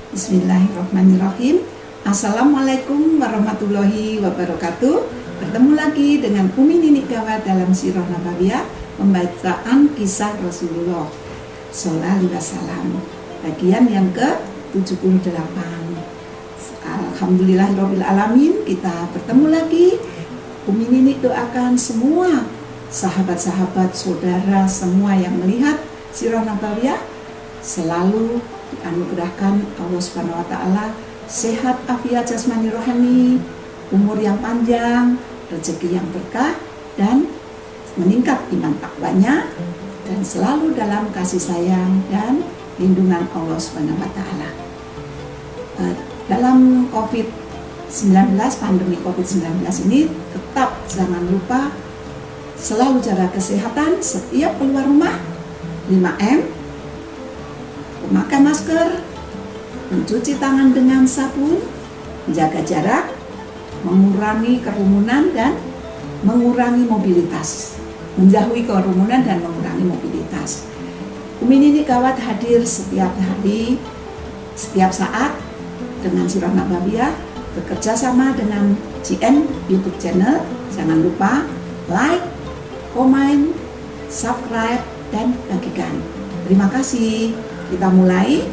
Bismillahirrahmanirrahim. Assalamualaikum warahmatullahi wabarakatuh. Bertemu lagi dengan Umi Nini Gawat dalam Sirah Nabawiyah, pembacaan kisah Rasulullah Sallallahu Alaihi Wasallam, bagian yang ke-78. Alhamdulillahirrahmanirrahim. Kita bertemu lagi. Umi Nini doakan semua sahabat-sahabat, saudara semua yang melihat Sirah Nabawiyah selalu dianugerahkan Allah Subhanahu wa taala sehat, afiat jasmani rohani, umur yang panjang, rezeki yang berkah, dan meningkat iman takwanya, dan selalu dalam kasih sayang dan lindungan Allah Subhanahu wa taala. Dalam COVID-19, pandemi COVID-19 ini, tetap jangan lupa selalu jaga kesehatan, setiap keluar rumah 5M, memakai masker, mencuci tangan dengan sabun, menjaga jarak, mengurangi kerumunan dan mengurangi mobilitas, menjauhi kerumunan dan mengurangi mobilitas. Umi Nini Gawat hadir setiap hari, setiap saat dengan Sirah Nabawiyah, bekerja sama dengan GN YouTube channel. Jangan lupa like, komen, subscribe, dan bagikan. Terima kasih. Kita mulai.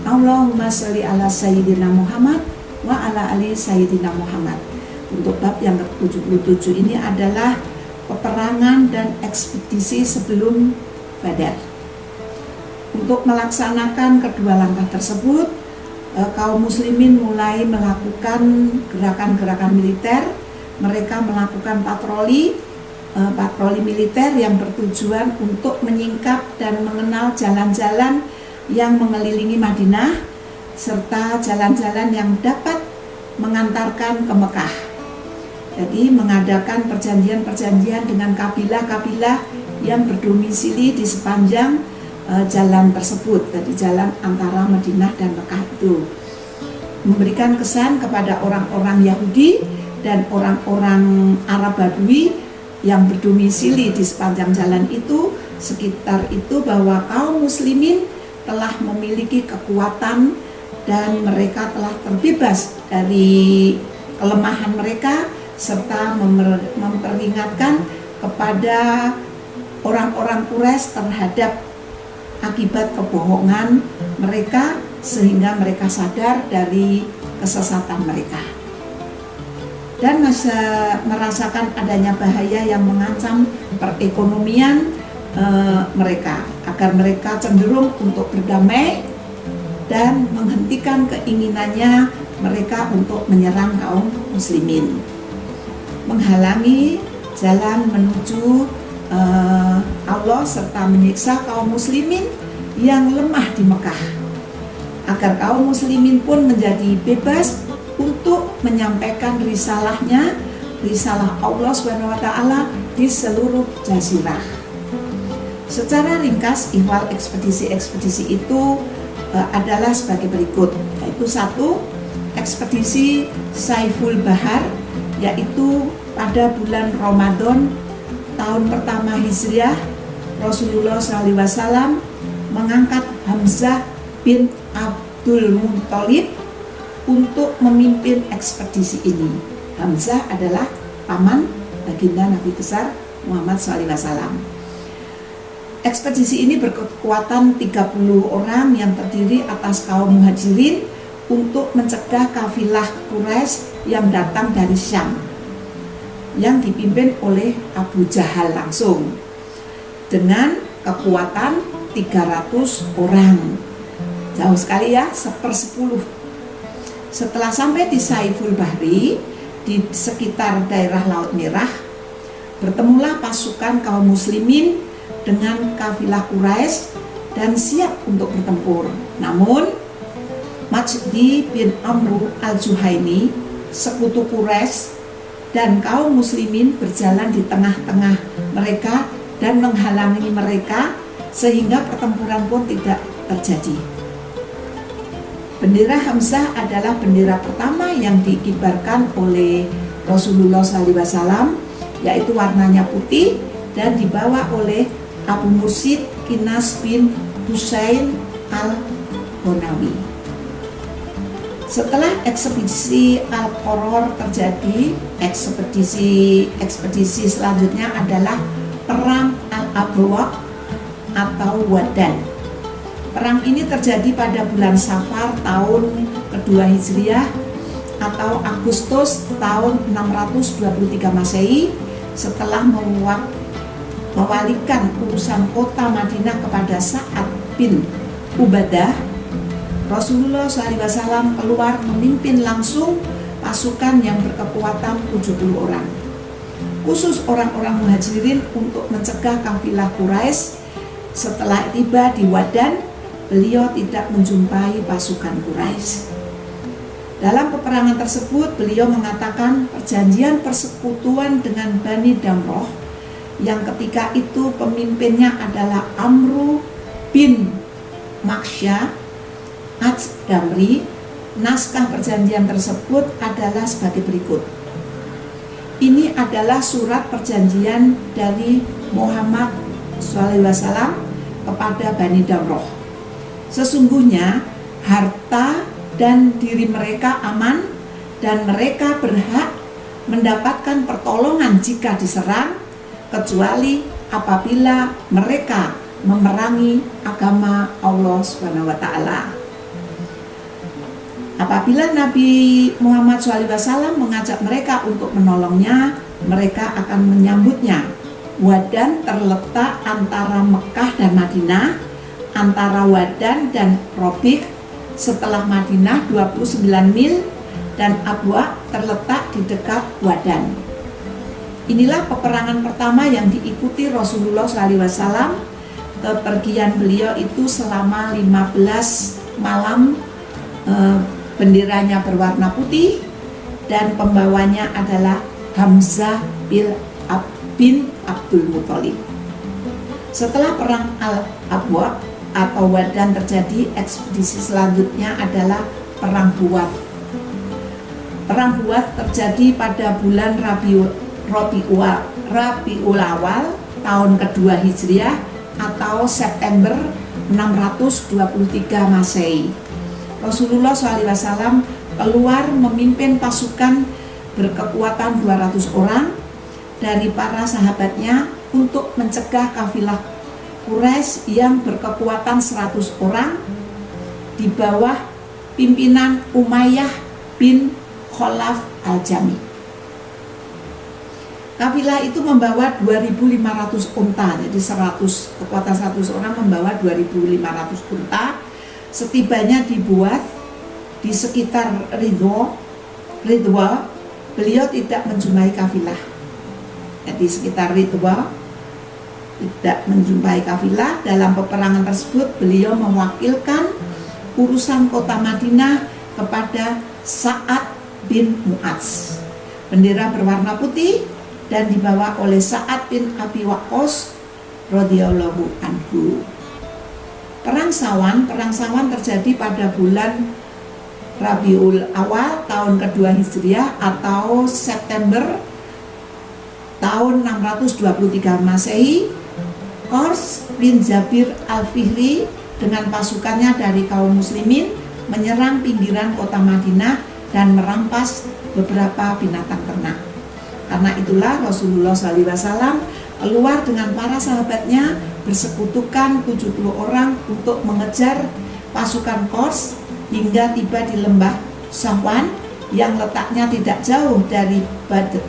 Allahumma sholli ala Sayyidina Muhammad wa ala ali Sayyidina Muhammad. Untuk bab yang ke-77 ini adalah peperangan dan ekspedisi sebelum Badar. Untuk melaksanakan kedua langkah tersebut, kaum muslimin mulai melakukan gerakan-gerakan militer. Mereka melakukan patroli militer yang bertujuan untuk menyingkap dan mengenal jalan-jalan yang mengelilingi Madinah serta jalan-jalan yang dapat mengantarkan ke Mekah. Jadi mengadakan perjanjian-perjanjian dengan kabilah-kabilah yang berdomisili di sepanjang jalan tersebut, jadi jalan antara Madinah dan Mekah itu. Memberikan kesan kepada orang-orang Yahudi dan orang-orang Arab Badui yang berdomisili di sepanjang jalan itu, sekitar itu, bahwa kaum muslimin telah memiliki kekuatan dan mereka telah terbebas dari kelemahan mereka, serta memperingatkan kepada orang-orang Quraisy terhadap akibat kebohongan mereka, sehingga mereka sadar dari kesesatan mereka dan merasakan adanya bahaya yang mengancam perekonomian mereka, agar mereka cenderung untuk berdamai dan menghentikan keinginannya mereka untuk menyerang kaum muslimin, menghalangi jalan menuju Allah serta menyiksa kaum muslimin yang lemah di Mekah, agar kaum muslimin pun menjadi bebas untuk menyampaikan risalahnya, risalah Allah Subhanahu wa taala di seluruh jazirah. Secara ringkas, ihwal ekspedisi-ekspedisi itu adalah sebagai berikut, yaitu 1. Ekspedisi Saiful Bahar, yaitu pada bulan Ramadan tahun pertama Hijriah, Rasulullah SAW mengangkat Hamzah bin Abdul Muthalib untuk memimpin ekspedisi ini. Hamzah adalah paman baginda Nabi besar Muhammad SAW. Ekspedisi ini berkekuatan 30 orang yang terdiri atas kaum muhajirin untuk mencegah kafilah Quraisy yang datang dari Syam, yang dipimpin oleh Abu Jahal langsung, dengan kekuatan 300 orang. Jauh sekali ya, 1/10. Setelah sampai di Saiful Bahri, di sekitar daerah Laut Merah, bertemulah pasukan kaum muslimin dengan kafilah Quraisy dan siap untuk bertempur. Namun Majdi bin Amr al-Juhaini, sekutu Quraisy, dan kaum muslimin berjalan di tengah-tengah mereka dan menghalangi mereka, sehingga pertempuran pun tidak terjadi. Bendera Hamzah adalah bendera pertama yang dikibarkan oleh Rasulullah SAW, yaitu warnanya putih dan dibawa oleh Abu Mursid Kinas bin Husain al-Honawi. Setelah ekspedisi Al-Qoror terjadi, ekspedisi selanjutnya adalah Perang Al-Abwa atau Wadan. Perang ini terjadi pada bulan Safar tahun kedua Hijriah atau Agustus tahun 623 Masehi setelah mewalikan urusan kota Madinah kepada Sa'ad bin Ubadah. Rasulullah SAW keluar memimpin langsung pasukan yang berkekuatan 70 orang. Khusus orang-orang muhajirin untuk mencegah kafilah Quraisy. Setelah tiba di Wadan, beliau tidak menjumpai pasukan Quraisy. Dalam peperangan tersebut, beliau mengatakan perjanjian persekutuan dengan Bani Damroh yang ketika itu pemimpinnya adalah Amru bin Maksya Ad-Damri. Naskah perjanjian tersebut adalah sebagai berikut. Ini adalah surat perjanjian dari Muhammad SAW kepada Bani Damroh. Sesungguhnya harta dan diri mereka aman dan mereka berhak mendapatkan pertolongan jika diserang, kecuali apabila mereka memerangi agama Allah SWT. Apabila Nabi Muhammad SAW mengajak mereka untuk menolongnya, mereka akan menyambutnya. Wadan terletak antara Mekah dan Madinah, antara Wadan dan Robik setelah Madinah 29 mil, dan Abwa terletak di dekat Wadan. Inilah peperangan pertama yang diikuti Rasulullah SAW. Kepergian beliau itu selama 15 malam. Benderanya berwarna putih dan pembawanya adalah Hamzah bin Abdul Muthalib. Setelah perang Al-Abwa atau Wadan terjadi, ekspedisi selanjutnya adalah Perang Buat. Perang Buat terjadi pada bulan Rabiul Awal tahun kedua Hijriah atau September 623 Masehi. Rasulullah SAW keluar memimpin pasukan berkekuatan 200 orang dari para sahabatnya untuk mencegah kafilah Quraisy yang berkekuatan 100 orang di bawah pimpinan Umayyah bin Khalaf al-Jami. Kafilah itu membawa 2.500 unta, jadi 100 kekuatan 100 orang membawa 2.500 unta. Setibanya dibuat di sekitar Ridwa, beliau tidak menjumpai kafilah. Di sekitar Ridwa tidak menjumpai kafilah. Dalam peperangan tersebut beliau mewakilkan urusan kota Madinah kepada Sa'ad bin Mu'adz. Bendera berwarna putih dan dibawa oleh Sa'ad bin Abi Waqqas radhiyallahu anhu. Perang Sawan terjadi pada bulan Rabiul Awal tahun kedua Hijriah atau September tahun 623 Masehi. Qurs bin Jabir al-Fihri dengan pasukannya dari kaum muslimin menyerang pinggiran kota Madinah dan merampas beberapa binatang ternak. Karena itulah Rasulullah SAW keluar dengan para sahabatnya bersekutukan 70 orang untuk mengejar pasukan Qurs hingga tiba di lembah Sahwan yang letaknya tidak jauh dari Badr.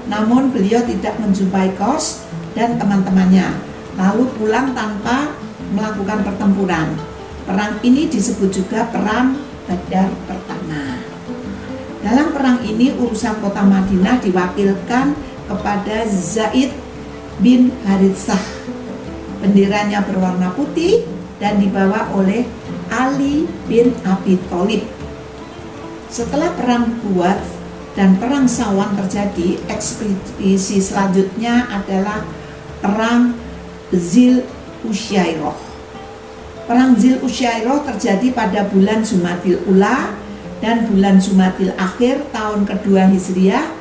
Namun beliau tidak menjumpai Qurs dan teman-temannya, lalu pulang tanpa melakukan pertempuran. Perang ini disebut juga Perang Badar pertama. Dalam perang ini urusan kota Madinah diwakilkan kepada Zaid bin Haritsah. Benderanya berwarna putih dan dibawa oleh Ali bin Abi Thalib. Setelah perang Buat dan perang Sawan terjadi, ekspedisi selanjutnya adalah Perang Zil Usyairoh. Perang Zil Usyairoh terjadi pada bulan Jumadil Ula dan bulan Jumadil Akhir tahun kedua Hijriah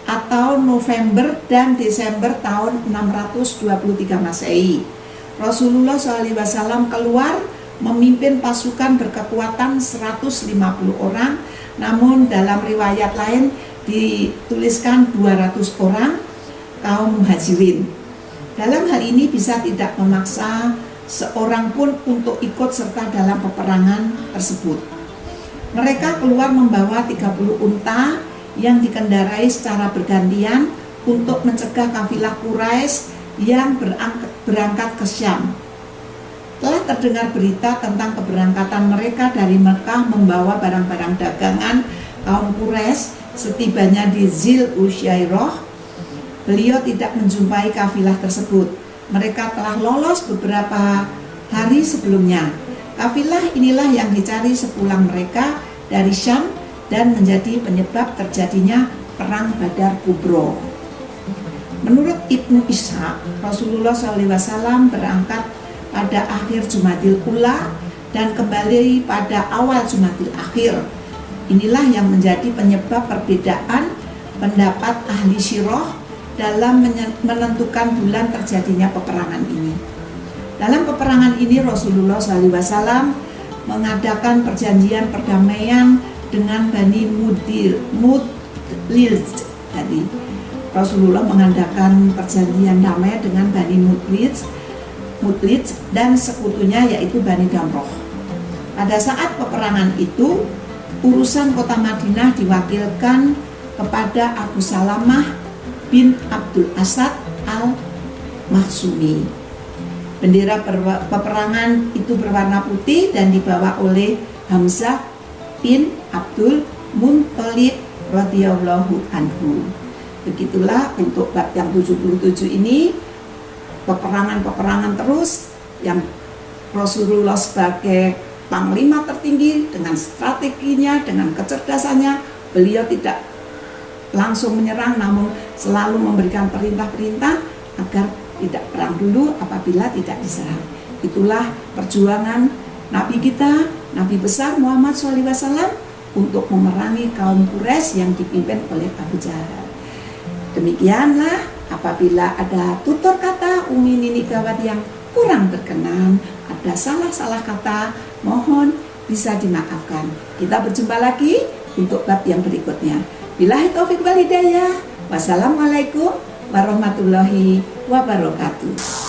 atau November dan Desember tahun 623 Masehi. Rasulullah SAW keluar memimpin pasukan berkekuatan 150 orang, namun dalam riwayat lain dituliskan 200 orang kaum muhajirin. Dalam hal ini bisa tidak memaksa seorang pun untuk ikut serta dalam peperangan tersebut. Mereka keluar membawa 30 unta yang dikendarai secara bergantian untuk mencegah kafilah Quraisy yang berangkat ke Syam. Telah terdengar berita tentang keberangkatan mereka dari Mekah membawa barang-barang dagangan kaum Quraisy. Setibanya di Zil Usyairah, beliau tidak menjumpai kafilah tersebut. Mereka telah lolos beberapa hari sebelumnya. Kafilah inilah yang dicari sepulang mereka dari Syam dan menjadi penyebab terjadinya Perang Badar Kubro. Menurut Ibnu Ishaq, Rasulullah SAW berangkat pada akhir Jumadil Ula dan kembali pada awal Jumadil Akhir. Inilah yang menjadi penyebab perbedaan pendapat ahli sirah dalam menentukan bulan terjadinya peperangan ini. Dalam peperangan ini Rasulullah SAW mengadakan perjanjian perdamaian dengan Bani Mudlij. Jadi Rasulullah mengadakan perjanjian damai dengan Bani Mudlij dan sekutunya yaitu Bani Damroh. Pada saat peperangan itu, urusan kota Madinah diwakilkan kepada Abu Salamah bin Abdul Asad al-Makhzumi. Bendera peperangan itu berwarna putih dan dibawa oleh Hamzah bin Abdul Muthalib radhiyallahu anhu. Begitulah untuk bab yang 77 ini, peperangan-peperangan terus yang Rasulullah sebagai panglima tertinggi dengan strateginya, dengan kecerdasannya, beliau tidak langsung menyerang namun selalu memberikan perintah-perintah agar tidak perang dulu apabila tidak diserang. Itulah perjuangan Nabi kita, Nabi besar Muhammad SAW untuk memerangi kaum Quraisy yang dipimpin oleh Abu Jahal. Demikianlah, apabila ada tutur kata Umi Nini Gawat yang kurang berkenan, ada salah-salah kata, mohon bisa dimaafkan. Kita berjumpa lagi untuk bab yang berikutnya. Billahi taufiq wal hidayah. Wassalamualaikum warahmatullahi wabarakatuh.